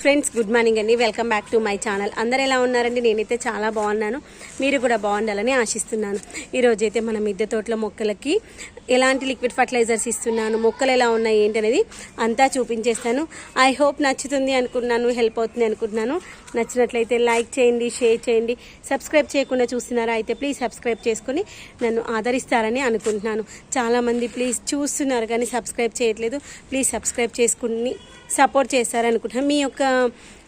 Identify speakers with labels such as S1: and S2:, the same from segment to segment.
S1: Friends good morning అండి. Welcome back to my channel. అందరు ఎలా ఉన్నారండి? నేనైతే చాలా బాగున్నాను. మీరు కూడా బాగుండాలని ఆశిస్తున్నాను. ఈరోజు అయితే మన మిద్దె తోటల మొక్కలకి ఎలాంటి లిక్విడ్ ఫర్టిలైజర్స్ ఇస్తున్నాను, మొక్కలు ఎలా ఉన్నాయి ఏంటనేది అంతా చూపించేస్తాను. ఐ హోప్ నచ్చుతుంది అనుకుంటున్నాను, హెల్ప్ అవుతుంది అనుకుంటున్నాను. నచ్చినట్లయితే లైక్ చేయండి, షేర్ చేయండి. సబ్స్క్రైబ్ చేయకుండా చూస్తున్నారా అయితే ప్లీజ్ సబ్స్క్రైబ్ చేసుకొని నన్ను ఆదరిస్తారని అనుకుంటున్నాను. చాలామంది ప్లీజ్ చూస్తున్నారు కానీ సబ్స్క్రైబ్ చేయట్లేదు. ప్లీజ్ సబ్స్క్రైబ్ చేసుకుని సపోర్ట్ చేస్తారనుకుంటున్నాను. మీ యొక్క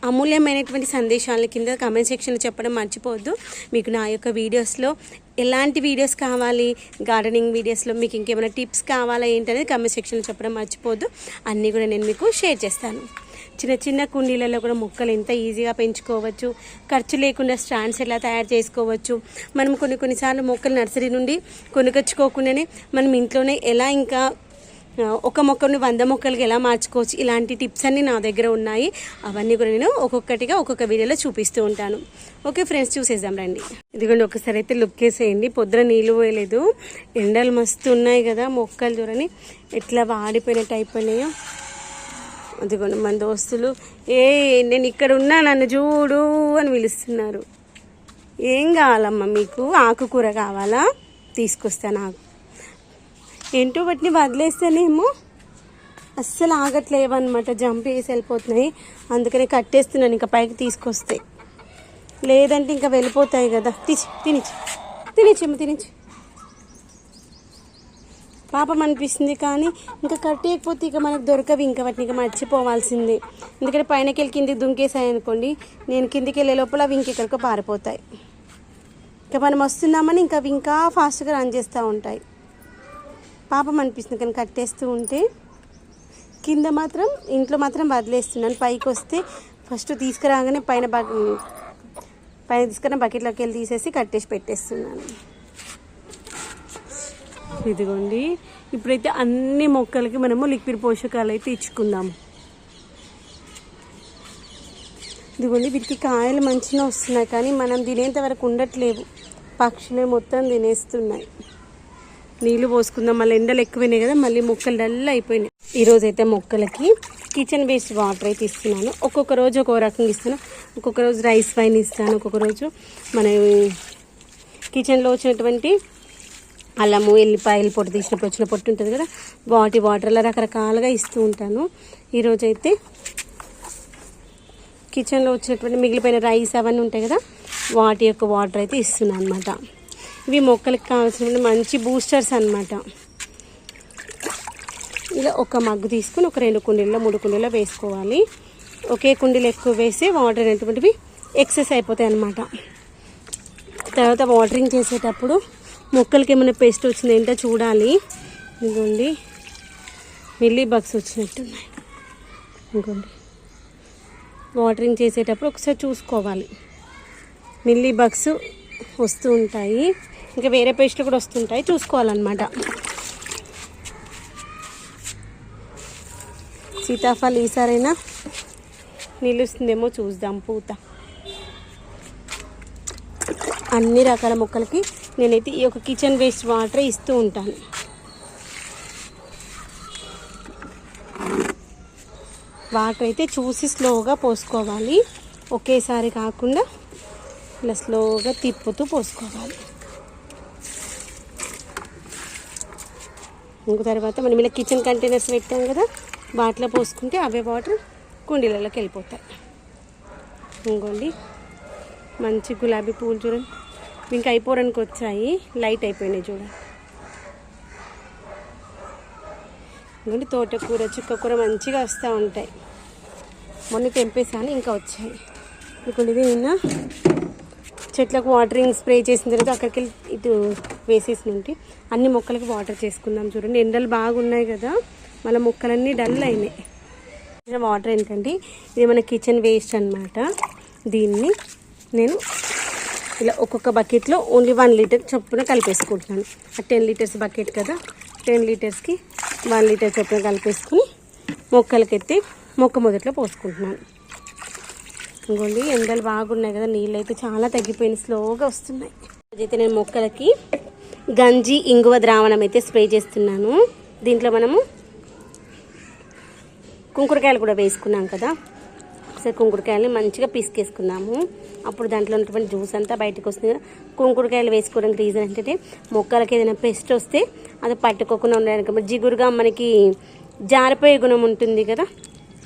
S1: అమూల్యమైనటువంటి సందేశాల కింద కామెంట్ సెక్షన్లో చెప్పడం మర్చిపోవద్దు. మీకు నా యొక్క వీడియోస్లో ఎలాంటి వీడియోస్ కావాలి, గార్డెనింగ్ వీడియోస్లో మీకు ఇంకేమైనా టిప్స్ కావాలా ఏంటనేది కామెంట్ సెక్షన్లో చెప్పడం మర్చిపోవద్దు. అన్నీ కూడా నేను మీకు షేర్ చేస్తాను. చిన్న చిన్న కుండీలలో కూడా మొక్కలు ఎంత ఈజీగా పెంచుకోవచ్చు, ఖర్చు లేకుండా స్టాండ్స్ ఎలా తయారు చేసుకోవచ్చు, మనం కొన్నిసార్లు మొక్కలు నర్సరీ నుండి కొనుకొచ్చుకోకుండానే మనం ఇంట్లోనే ఎలా ఇంకా ఒక మొక్కని 100 మొక్కలకి ఎలా మార్చుకోవచ్చు, ఇలాంటి టిప్స్ అన్నీ నా దగ్గర ఉన్నాయి. అవన్నీ కూడా నేను ఒక్కొక్కటిగా ఒక్కొక్క వీడియోలో చూపిస్తూ ఉంటాను. ఓకే ఫ్రెండ్స్, చూసేద్దాం రండి. ఇదిగోండి, ఒకసారి అయితే లుక్ వేసేయండి. పొద్దున నీళ్ళు పోయలేదు, ఎండలు మస్తు ఉన్నాయి కదా, మొక్కలు చూడని ఎట్లా వాడిపోయినట్టు అయిపోయినాయో. అదిగోండి మన దోస్తులు నేను ఇక్కడ ఉన్నా నన్ను చూడు అని పిలుస్తున్నారు. ఏం కావాలమ్మా మీకు? ఆకుకూర కావాలా? తీసుకొస్తాను. ఏంటో వాటిని వదిలేస్తేనేమో అస్సలు ఆగట్లేవన్నమాట, జంప్ వేసి వెళ్ళిపోతున్నాయి. అందుకని కట్టేస్తున్నాను ఇంకా పైకి తీసుకొస్తే, లేదంటే ఇంకా వెళ్ళిపోతాయి కదా. తినిచ్చి పాపం అనిపిస్తుంది, కానీ ఇంకా కట్టేయకపోతే ఇక మనకు దొరకవి, ఇంకా వాటిని ఇంకా మర్చిపోవాల్సిందే. ఎందుకంటే పైనకి వెళ్ళి కిందికి దుంకేసాయి అనుకోండి, నేను కిందికి వెళ్ళే లోపల అవి ఇంకెక్కడికో పారిపోతాయి. ఇంకా మనం వస్తున్నామని ఇంకా అవి ఇంకా ఫాస్ట్గా రన్ చేస్తూ ఉంటాయి. పాపం అనిపిస్తుంది, కానీ కట్టేస్తూ ఉంటే. కింద మాత్రం ఇంట్లో మాత్రం వదిలేస్తున్నాను. పైకి వస్తే ఫస్ట్ తీసుకురాగానే పైన తీసుకున్న బకెట్లోకి వెళ్ళి తీసేసి కట్టేసి పెట్టేస్తున్నాను. ఇదిగోండి, ఇప్పుడైతే అన్ని మొక్కలకి మనము లిక్విడ్ పోషకాలు అయితే ఇచ్చుకుందాము. ఇదిగోండి, వీటికి కాయలు మంచిగా వస్తున్నాయి, కానీ మనం తినేంత వరకు ఉండట్లేవు. పక్షులే మొత్తం తినేస్తున్నాయి. నీళ్ళు పోసుకుందాం, మళ్ళీ ఎండలు ఎక్కువైనాయి కదా, మళ్ళీ మొక్కలు డల్ అయిపోయినాయి. ఈరోజు అయితే మొక్కలకి కిచెన్ వేస్ట్ వాటర్ అయితే ఇస్తున్నాను. ఒక్కొక్క రోజు ఒక్కొక్క రకంగా ఇస్తాను. ఒక్కొక్క రోజు రైస్ వైన్ ఇస్తాను, ఒక్కొక్క రోజు మన కిచెన్లో వచ్చినటువంటి అల్లము, ఎల్లిపాయలు పొట్టు తీసినప్పుడు వచ్చిన పొట్టు ఉంటుంది కదా, వాటి వాటర్లో రకరకాలుగా ఇస్తూ ఉంటాను. ఈరోజు అయితే కిచెన్లో వచ్చినటువంటి మిగిలిపోయిన రైస్ అవన్నీ ఉంటాయి కదా, వాటి యొక్క వాటర్ అయితే ఇస్తున్నాను అనమాట. ఇవి మొక్కలకి కావాల్సిన మంచి బూస్టర్స్ అన్నమాట. ఇలా ఒక మగ్గు తీసుకుని ఒక 2 కుండీల్లో 3 కుండీల్లో వేసుకోవాలి. ఒకే కుండీలో ఎక్కువ వేసి వాటర్ అనేటువంటివి ఎక్సెస్ అయిపోతాయి అన్నమాట. తర్వాత వాటరింగ్ చేసేటప్పుడు మొక్కలకి ఏమైనా పెస్ట్ వచ్చింది ఏంటో చూడాలి. ఇంకోండి, మిల్లీ బగ్స్ వచ్చినట్టున్నాయి. ఇంకోండి, వాటరింగ్ చేసేటప్పుడు ఒకసారి చూసుకోవాలి. మిల్లీ బగ్స్ వస్తూ ఉంటాయి, ఇంకా వేరే పేస్ట్లు కూడా వస్తుంటాయి, చూసుకోవాలన్నమాట. సీతాఫలం ఈసారైనా నిలుస్తుందేమో చూద్దాం. పూత అన్ని రకాల మొక్కలకి నేనైతే ఈ యొక్క కిచెన్ వేస్ట్ వాటర్ ఇస్తూ ఉంటాను. వాటర్ అయితే చూసి స్లోగా పోసుకోవాలి, ఒకేసారి కాకుండా ఇలా స్లోగా తిప్పుతూ పోసుకోవాలి. ఇంకో తర్వాత మనం ఇలా కిచెన్ కంటైనర్స్ పెట్టాం కదా, వాటిలో పోసుకుంటే అవే వాటర్ కుండీలలోకి వెళ్ళిపోతాయి. ఇంకోండి, మంచి గులాబీ పువ్వులు చూడండి, ఇంకా అయిపోవడానికి వచ్చాయి, లైట్ అయిపోయినాయి చూడండి. ఇంకోండి, తోటకూర, చుక్కకూర మంచిగా వస్తూ ఉంటాయి. మొన్న తెంపేసాను, ఇంకా వచ్చాయి. ఇంకోండి, ఇది నిన్న చెట్లకు వాటరింగ్ స్ప్రే చేసిన తర్వాత అక్కడికి వెళ్ళి ఇటు వేసేసి ఉంటే అన్ని మొక్కలకి వాటర్ చేసుకుందాం. చూడండి, ఎండలు బాగున్నాయి కదా, మళ్ళీ మొక్కలన్నీ డల్ అయినాయి. వాటర్ ఏంటండి, ఇది మన కిచెన్ వేస్ట్ అన్నమాట. దీన్ని నేను ఇలా ఒక్కొక్క బకెట్లో ఓన్లీ 1 లీటర్ చొప్పున కలిపేసుకుంటున్నాను. 10 లీటర్స్ బకెట్ కదా, 10 లీటర్స్కి 1 లీటర్ చొప్పున కలిపేసుకుని మొక్కలకెత్తి మొక్క మొదట్లో పోసుకుంటున్నాను. ఇంకోండి, ఎండలు బాగున్నాయి కదా, నీళ్ళు అయితే చాలా తగ్గిపోయినాయి, స్లోగా వస్తున్నాయి. అయితే నేను మొక్కలకి గంజి ఇంగువ ద్రావణం అయితే స్ప్రే చేస్తున్నాను. దీంట్లో మనము కుంకుడుకాయలు కూడా వేసుకున్నాం కదా, ఒకసారి కుంకుడుకాయలని మంచిగా పిసికేసుకున్నాము. అప్పుడు దాంట్లో ఉన్నటువంటి జ్యూస్ అంతా బయటకు వస్తుంది. కుంకుడుకాయలు వేసుకోవడానికి రీజన్ ఏంటంటే మొక్కలకి ఏదైనా పెస్ట్ వస్తే అది పట్టుకోకుండా ఉండడానికి, జిగురుగా మనకి జారిపోయే గుణం ఉంటుంది కదా,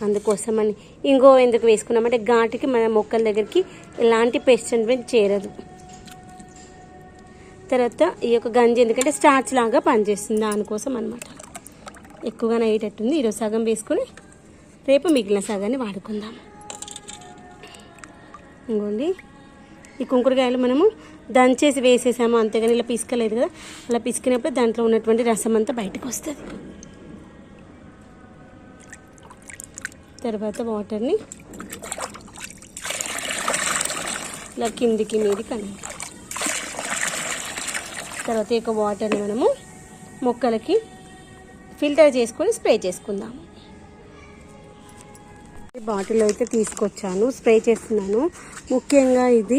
S1: అందుకోసమని. ఇంకో ఎందుకు వేసుకున్నామంటే ఘాటుకి మన మొక్కల దగ్గరికి ఎలాంటి పెస్ట్ అనేది చేరదు. తర్వాత ఈ యొక్క గంజి ఎందుకంటే స్టార్చ్ లాగా పనిచేస్తుంది, దానికోసం అనమాట. ఎక్కువగా అయ్యేటట్టుంది. ఈరోజు సగం వేసుకొని రేపు మిగిలిన సగాన్ని వాడుకుందాం. ఇంకోండి ఈ కుంకుడుకాయలు మనము దంచేసి వేసేసాము, అంతేగాని ఇలా పిసుకలేదు కదా. అలా పిసికినప్పుడు దాంట్లో ఉన్నటువంటి రసం అంతా బయటకు వస్తుంది. తర్వాత వాటర్ని ఇలా కిందికి మీదికి అనండి. తర్వాత ఈ వాటర్ని మనము మొక్కలకి ఫిల్టర్ చేసుకొని స్ప్రే చేసుకుందాము. బాటిల్ అయితే తీసుకొచ్చాను, స్ప్రే చేస్తున్నాను. ముఖ్యంగా ఇది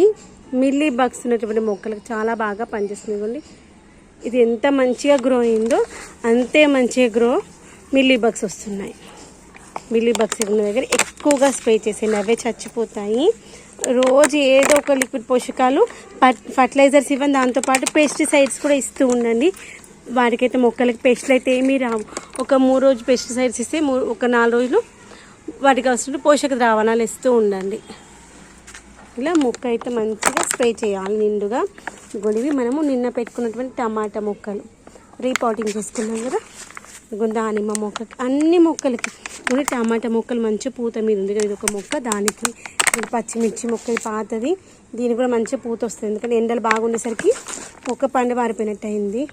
S1: మిల్లీ బగ్స్ ఉన్నటువంటి మొక్కలకు చాలా బాగా పనిచేస్తుంది. ఇవ్వండి, ఇది ఎంత మంచిగా గ్రో అయిందో అంతే మంచిగా మిల్లీ బగ్స్ వస్తున్నాయి. మిల్లీ బగ్స్ ఉన్న దగ్గర ఎక్కువగా స్ప్రే చేసేయండి, అవే చచ్చిపోతాయి. రోజు ఏదో ఒక లిక్విడ్ పోషకాలు ఫర్టిలైజర్స్ ఇవ్వండి, దాంతోపాటు పెస్టిసైడ్స్ కూడా ఇస్తూ ఉండండి. వాటికైతే మొక్కలకి పెస్ట్లు అయితే ఏమీ రావు. ఒక 3 రోజులు పెస్టిసైడ్స్ ఇస్తే ఒక 4 రోజులు వాటికి అవసరం పోషక ద్రావణాలు ఇస్తూ ఉండండి. ఇలా మొక్క అయితే మంచిగా స్ప్రే చేయాలి నిండుగా. గొడివి మనము నిన్న పెట్టుకున్నటువంటి టమాటా మొక్కలు రీపాటింగ్ చేసుకున్నాం కదా, దానిమ్మ మొక్కకి, అన్ని మొక్కలకి. కొన్ని టమాటా మొక్కలు మంచి పూత మీద ఉంది కదా, ఇది ఒక మొక్క. దానికి పచ్చిమిర్చి మొక్క పాతది, దీనికి కూడా మంచి పూత వస్తుంది. ఎందుకంటే ఎండలు బాగుండేసరికి మొక్క పండు వారిపోయినట్టు అయింది.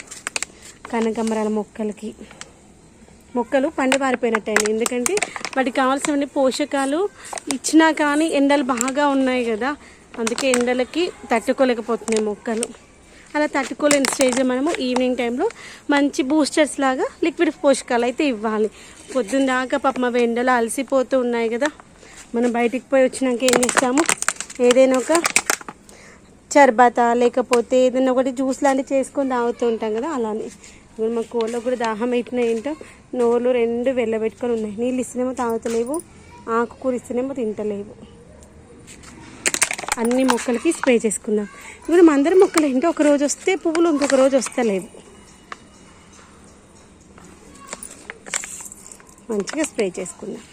S1: కనకాంబరాల మొక్కలు పండు వారిపోయినట్టు అయింది. ఎందుకంటే వాటికి కావాల్సిన పోషకాలు ఇచ్చినా కానీ ఎండలు బాగా ఉన్నాయి కదా, అందుకే ఎండలకి తట్టుకోలేకపోతున్నాయి మొక్కలు. అలా తట్టుకోలేని స్టేజ్లో మనము ఈవినింగ్ టైంలో మంచి బూస్టర్స్ లాగా లిక్విడ్ పోషకాలు అయితే ఇవ్వాలి. పొద్దున్న దాకా పాపం అవి ఎండలు అలసిపోతూ ఉన్నాయి కదా, మనం బయటికి పోయి వచ్చినాక ఏం చేస్తాము, ఏదైనా ఒక చర్బత లేకపోతే ఏదైనా ఒకటి జ్యూస్ లాంటివి చేసుకొని తాగుతూ ఉంటాం కదా. అలానే ఇప్పుడు మా కోళ్ళకు కూడా దాహం అవుతున్నాయి, ఏంటో నోళ్ళు 2 వెళ్ళబెట్టుకొని ఉన్నాయి. నీళ్ళు ఇస్తేనేమో తాగుతలేవు, ఆకుకూర ఇస్తేనేమో తింటలేవు. అన్ని మొక్కలకి స్ప్రే చేసుకుందాం. ఇప్పుడు మా అందరి మొక్కలు ఏంటో ఒక రోజు వస్తే పువ్వులు, ఇంకొక రోజు వస్తలేవు. మంచిగా స్ప్రే చేసుకుందాం.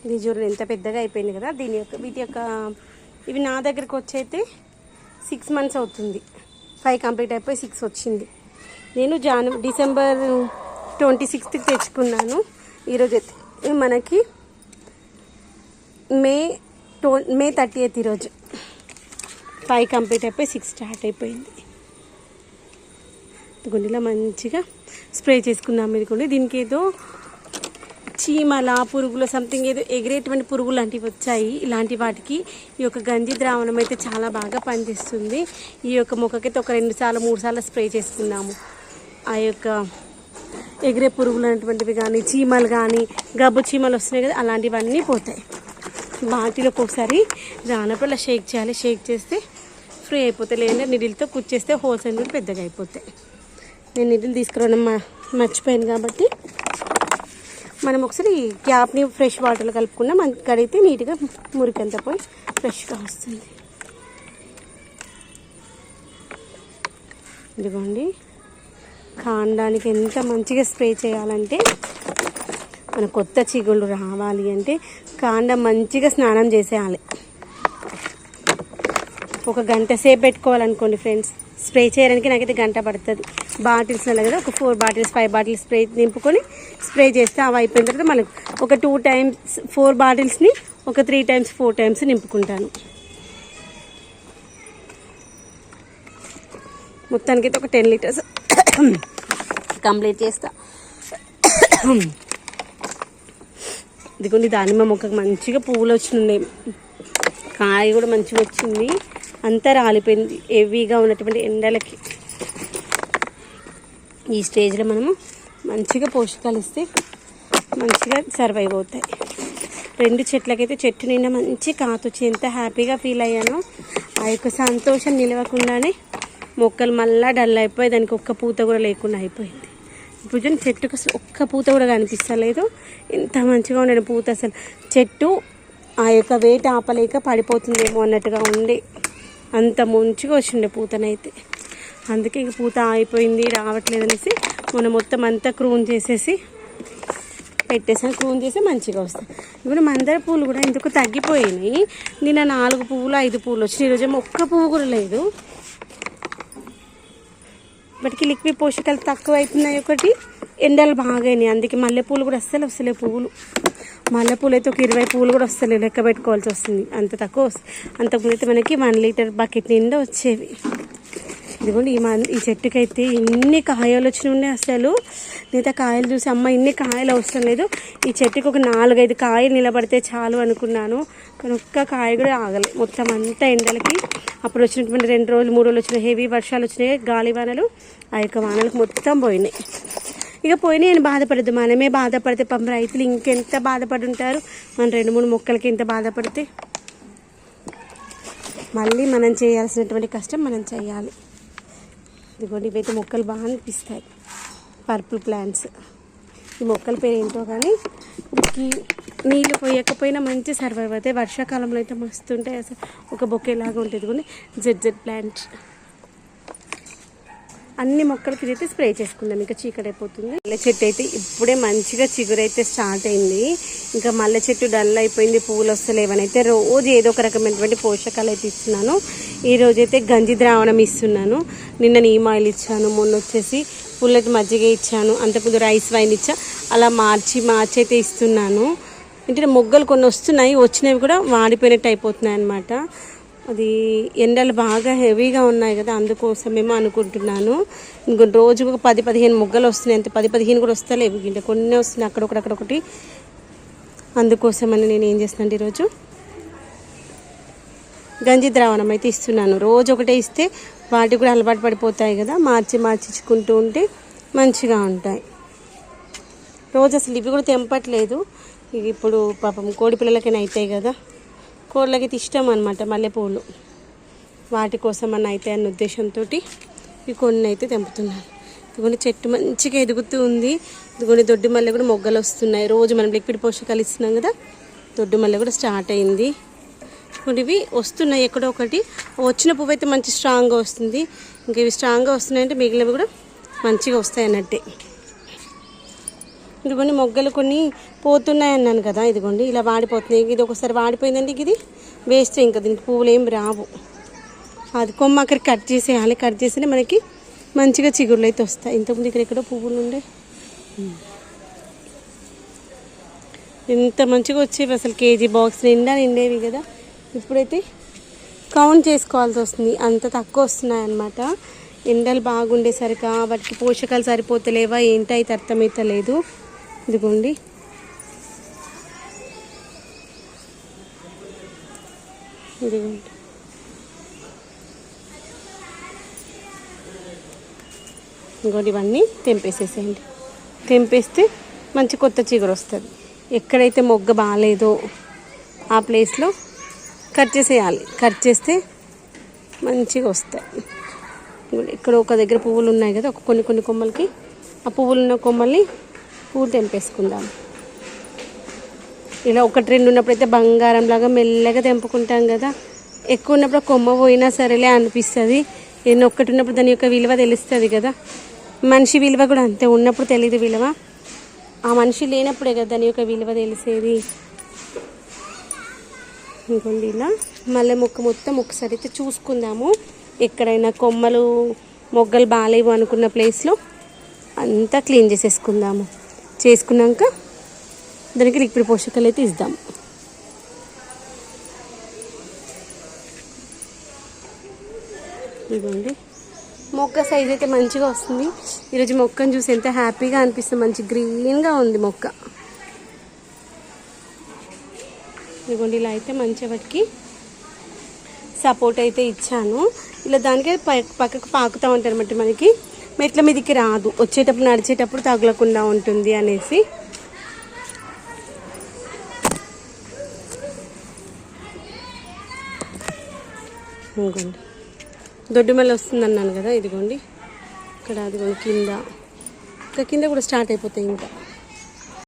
S1: ఇది చూడండి ఎంత పెద్దగా అయిపోయింది కదా. వీటి యొక్క ఇవి నా దగ్గరకు వచ్చైతే 6 months అవుతుంది. 5 కంప్లీట్ అయిపోయి 6 వచ్చింది. నేను డిసెంబర్ 26th తెచ్చుకున్నాను. ఈరోజు మనకి మే 30th ఈరోజు. 5 కంప్లీట్ అయిపోయి 6 స్టార్ట్ అయిపోయింది. గుండెలో మంచిగా స్ప్రే చేసుకున్నాము. ఇది కూడా దీనికి ఏదో చీమల పురుగులు సంథింగ్ ఏదో ఎగిరేటువంటి పురుగులు లాంటివి వచ్చాయి. ఇలాంటి వాటికి ఈ యొక్క గంజి ద్రావణం అయితే చాలా బాగా పనిచేస్తుంది. ఈ యొక్క మొక్కకైతే ఒక 2 సార్లు 3 సార్లు స్ప్రే చేసుకున్నాము. ఆ యొక్క ఎగిరే పురుగులు అనేటువంటివి కానీ, చీమలు కానీ, గబ్బు చీమలు వస్తున్నాయి కదా, అలాంటివన్నీ పోతాయి. బాటిలోకి ఒకసారి రానప్పుడు అలా షేక్ చేయాలి. షేక్ చేస్తే ఫ్రీ అయిపోతాయి. లేదంటే నిడిల్తో కుచ్చేస్తే హోల్స్ అనేవి పెద్దగా అయిపోతాయి. నేను నిడిల్ తీసుకురావడం మర్చిపోయాను కాబట్టి మనం ఒకసారి క్యాప్ని ఫ్రెష్ వాటర్లో కలుపుకున్నా మనకి కడిగితే నీట్గా మురికంతా పోయి ఫ్రెష్గా వస్తుంది. ఇదిగోండి, కాండానికి ఎంత మంచిగా స్ప్రే చేయాలంటే, మన కొత్త చిగుళ్ళు రావాలి అంటే కాండం మంచిగా స్నానం చేసేయాలి. ఒక గంట సేపు పెట్టుకోవాలనుకోండి ఫ్రెండ్స్. స్ప్రే చేయడానికి నాకైతే గంట పడుతుంది. బాటిల్స్ ఉన్నాయి కదా, ఒక 4 బాటిల్స్ 5 బాటిల్స్ స్ప్రే నింపుకొని స్ప్రే చేస్తే అవి అయిపోయిన తర్వాత మనకు ఒక 2 times 4 బాటిల్స్ని ఒక 3 times 4 times నింపుకుంటాను. మొత్తానికైతే ఒక 10 liters కంప్లీట్ చేస్తా. ఇదిగోండి, దానిమ్మ మొక్కకు మంచిగా పువ్వులు వచ్చినాయి, కాయ కూడా మంచిగా వచ్చింది. అంతా రాలిపోయింది హెవీగా ఉన్నటువంటి ఎండలకి. ఈ స్టేజ్లో మనము మంచిగా పోషకాలు ఇస్తే మంచిగా సర్వైవ్ అవుతాయి. 2 చెట్లకైతే చెట్టు నిండా మంచి కాతొచ్చి ఎంత హ్యాపీగా ఫీల్ అయ్యానో. ఆ యొక్క సంతోషం నిలవకుండానే మొక్కలు మళ్ళీ డల్ అయిపోయి దానికి ఒక్క పూత కూడా లేకుండా అయిపోయింది. ఇప్పుడు చెట్టుకు అసలు ఒక్క పూత కూడా కనిపిస్తలేదు. ఎంత మంచిగా ఉండే పూత, అసలు చెట్టు ఆ యొక్క వెయిట్ ఆపలేక పడిపోతుందేమో అన్నట్టుగా ఉండే, అంత మంచిగా వచ్చిండే పూతనైతే. అందుకే ఇక పూత అయిపోయింది రావట్లేదు అనేసి మొత్తం అంతా క్రూన్ చేసేసి పెట్టేసాను. క్రూన్ చేసి మంచిగా వస్తాయి. ఇప్పుడు మందార పూలు కూడా ఎందుకు తగ్గిపోయినాయి. నిన్న 4 పువ్వులు 5 పువ్వులు వచ్చినాయి. ఈరోజు ఒక్క పువ్వు కూడా లేదు. వాటికి లిక్విడ్ పోషకాలు తక్కువ అవుతున్నాయి, ఒకటి ఎండలు బాగాయినాయి. అందుకే మల్లెపూలు కూడా అస్సలు వస్తలే పువ్వులు. మల్లెపూలు అయితే ఒక 20 పువ్వులు కూడా వస్తలేదు, లెక్క పెట్టుకోవాల్సి వస్తుంది, అంత తక్కువ వస్తుంది. అంతకుముందు అయితే మనకి 1 లీటర్ బకెట్ నిండా వచ్చేవి. ఇదిగోండి ఈ చెట్టుకైతే ఎన్ని కాయలు వచ్చినాయి ఉన్నాయి. అసలు నేనైతే కాయలు చూసి అమ్మ ఇన్ని కాయలు అవసరం లేదు, ఈ చెట్టుకి ఒక 4-5 కాయలు నిలబడితే చాలు అనుకున్నాను. కానీ ఒక్క కాయ కూడా ఆగలేదు. మొత్తం అంతా ఎండలకి అప్పుడు వచ్చినటువంటి 2 రోజులు 3 రోజులు వచ్చిన హెవీ వర్షాలు వచ్చినాయి, గాలి వానలు. ఆ యొక్క వానలకు మొత్తం పోయినాయి. ఇక పోయినాయి అని బాధపడద్దు, మనమే బాధపడితే పాపం రైతులు ఇంకెంత బాధపడి ఉంటారు. మన 2-3 మొక్కలకి ఎంత బాధపడితే మళ్ళీ మనం చేయాల్సినటువంటి కష్టం మనం చేయాలి. ఇదిగోండి ఇవైతే మొక్కలు బాగా అనిపిస్తాయి, పర్పుల్ ప్లాంట్స్. ఈ మొక్కల పేరు ఏంటో కానీ వీటికి నీళ్ళు పోయకపోయినా మంచి సర్వైవ్ అవుతాయి. వర్షాకాలంలో అయితే మస్తు ఉంటాయి, అసలు ఒక బొకేలాగా ఉంటుంది. కొన్ని జెడ్ ప్లాంట్స్ అన్ని మొక్కలకి ఇదైతే స్ప్రే చేసుకుందాం, ఇంకా చీకటి అయిపోతుంది. మల్లె చెట్టు అయితే ఇప్పుడే మంచిగా చిగురైతే స్టార్ట్ అయింది. ఇంకా మల్లె చెట్టు డల్ అయిపోయింది, పువ్వులు వస్తలేవని అయితే రోజు ఏదో ఒక రకమైనటువంటి పోషకాలు అయితే ఇస్తున్నాను. ఈ రోజైతే గంజి ద్రావణం ఇస్తున్నాను. నిన్న నీమ్ ఆయిల్ ఇచ్చాను, మొన్న వచ్చేసి పుల్లటి మజ్జిగ ఇచ్చాను, అంతకుముందు రైస్ వైన్ ఇచ్చా. అలా మార్చి అయితే ఇస్తున్నాను. అంటే మొగ్గలు కొన్ని వస్తున్నాయి, వచ్చినవి కూడా వాడిపోయినట్టు అయిపోతున్నాయి అన్నమాట. అది ఎండలు బాగా హెవీగా ఉన్నాయి కదా, అందుకోసమేమో అనుకుంటున్నాను. ఇంకో రోజుకు ఒక 10-15 మొగ్గలు వస్తున్నాయి, అంతే 10-15 కూడా వస్తలేవు, ఇంకా కొన్ని వస్తున్నాయి అక్కడొకటి. అందుకోసమని నేను ఏం చేస్తున్నాను, ఈరోజు గంజి ద్రావణం అయితే ఇస్తున్నాను. రోజు ఒకటే ఇస్తే వాటికి కూడా అలవాటు పడిపోతాయి కదా, మార్చి ఇచ్చుకుంటూ ఉంటే మంచిగా ఉంటాయి. రోజు అసలు ఇవి కూడా తెంపట్లేదు. ఇప్పుడు పాపం కోడి పిల్లలకైనా అవుతాయి కదా, కోళ్ళకి ఇష్టం అనమాట మల్లెపూలు, వాటి కోసం అని అయితే అన్న ఉద్దేశంతో ఈ కొన్ని అయితే తెంపుతున్నాను. ఇదిగోని చెట్టు మంచిగా ఎదుగుతూ ఉంది. ఇదిగోని దొడ్డి మల్లె కూడా మొగ్గలు వస్తున్నాయి. రోజు మనం లిక్విడ్ పోషకాలు ఇస్తున్నాం కదా, దొడ్డి మల్లె కూడా స్టార్ట్ అయింది. ఇవి వస్తున్నాయి ఎక్కడో ఒకటి. వచ్చిన పువ్వు అయితే మంచి స్ట్రాంగ్గా వస్తుంది. ఇంకా ఇవి స్ట్రాంగ్గా వస్తున్నాయంటే మిగిలినవి కూడా మంచిగా వస్తాయి అన్నట్టే. ఇదిగోండి మొగ్గలు కొన్ని పోతున్నాయి అన్నాను కదా, ఇదిగోండి ఇలా వాడిపోతున్నాయి. ఇది ఒకసారి వాడిపోయిందండి, ఇది వేస్ట్, ఇంకా దీనికి పువ్వులు ఏం రావు. అది కొమ్మ అక్కడికి కట్ చేసేయాలి, కట్ చేస్తేనే మనకి మంచిగా చిగురులు అయితే వస్తాయి. ఇంతకుముందు ఎక్కడో పువ్వులు ఉండే ఎంత మంచిగా వచ్చేవి, అసలు కేజీ బాక్స్ నిండేవి కదా. ఇప్పుడైతే కౌంట్ చేసుకోవాల్సి వస్తుంది, అంత తక్కువ వస్తున్నాయి అన్నమాట. ఎండలు బాగుండేసరికి వాటికి పోషకాలు సరిపోతలేవా ఏంటో అయితే అర్థమవుతలేదు. ఇదిగోండి ఇంకోటి ఇవన్నీ తెంపేసేసేయండి. తెంపేస్తే మంచి కొత్త చిగురు వస్తుంది. ఎక్కడైతే మొగ్గ బాగాలేదో ఆ ప్లేస్లో కట్ చేసేయాలి. కట్ చేస్తే మంచిగా వస్తాయి. ఇక్కడ ఒక దగ్గర పువ్వులు ఉన్నాయి కదా, ఒక కొన్ని కొమ్మలకి ఆ పువ్వులు ఉన్న కొమ్మల్ని పువ్వులు తెంపేసుకుందాం. ఇలా 1-2 ఉన్నప్పుడైతే బంగారంలాగా మెల్లగా తెంపుకుంటాం కదా. ఎక్కువ ఉన్నప్పుడు కొమ్మ పోయినా సరేలే అనిపిస్తుంది. ఏదైనా ఒక్కటి ఉన్నప్పుడు దాని యొక్క విలువ తెలుస్తుంది కదా. మనిషి విలువ కూడా అంతే, ఉన్నప్పుడు తెలియదు విలువ, ఆ మనిషి లేనప్పుడే కదా దాని యొక్క విలువ తెలిసేది. ఇంకోండి ఇలా మల్లె మొక్క మొత్తం ఒకసారి అయితే చూసుకుందాము. ఎక్కడైనా కొమ్మలు మొగ్గలు బాగాలేవు అనుకున్న ప్లేస్లో అంతా క్లీన్ చేసేసుకుందాము. చేసుకున్నాక దానికి లిక్విడ్ పోషకాలు అయితే ఇద్దాము. ఇదిగోండి మొక్క సైజ్ అయితే మంచిగా వస్తుంది. ఈరోజు మొక్కను చూసి ఎంత హ్యాపీగా అనిపిస్తుంది, మంచి గ్రీన్గా ఉంది మొక్క. ఇదిగోండి ఇలా అయితే మంచిగా వాటికి సపోర్ట్ అయితే ఇచ్చాను. ఇలా దానికి పక్కకు పాకుతూ ఉంటారు అన్నమాట, మనకి మెట్ల మీదకి రాదు, వచ్చేటప్పుడు నడిచేటప్పుడు తగలకుండా ఉంటుంది అనేసి. ఇదిగోండి దొడ్డు మల్లె వస్తుంది అన్నాను కదా, ఇదిగోండి ఇక్కడ అదిగోండి కింద ఇంకా కింద కూడా స్టార్ట్ అయిపోతాయి ఇంకా